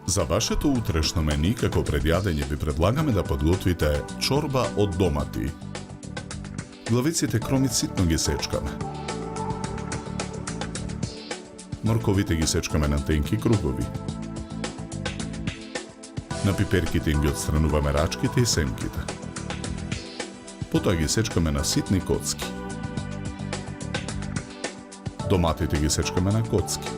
За вашето утрешно мени како предјадење ви предлагаме да подготвите чорба од домати. Главиците кромит ситно ги сечкаме. Морковите ги сечкаме на тенки кругови. На пиперките им ги отстрануваме рачките и семките. Потоа ги сечкаме на ситни коцки. Доматите ги сечкаме на коцки.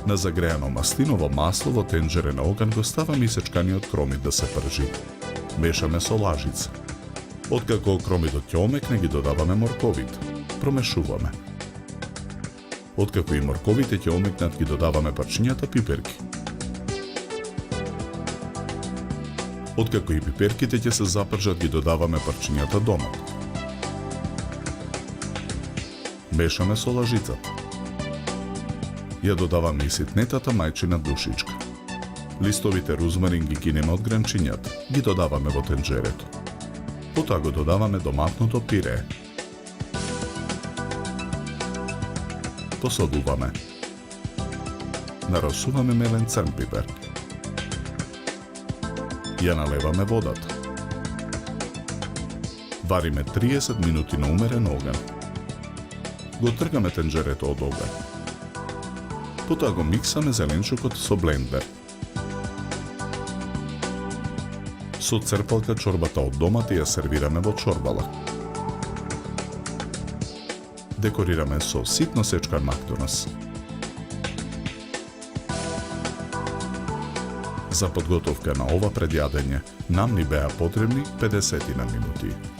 На загреано мастиново масло во тенџере на оган го ставаме исечканиот кромит да се пржи. Мешаме со лажица. Откако кромитот ќе омекне, ги додаваме морковите. Промешуваме. Откако и морковите ќе омекнат, ги додаваме парчињата пиперки. Откако и пиперките ќе се запржат, ги додаваме парчињата домат. Мешаме со лажицата. Ја додаваме и ситнетата мајчина душичка. Листовите рузмарин ги кинеме од гранчињата, ги додаваме во тенџерето. Потоа го додаваме доматното пире. Посолуваме. Нарасуваме мелен црн пипер. Ја налеваме водата. Вариме 30 минути на умерен оган. Го тргаме тенџерето од оган. Потоа го миксаме зеленчукот со блендер. Со црпалка чорбата од домати ја сервираме во чорбала. Декорираме со ситно сечкан мактонас. За подготовка на ова предјадење нам ни беа потребни 50 минути.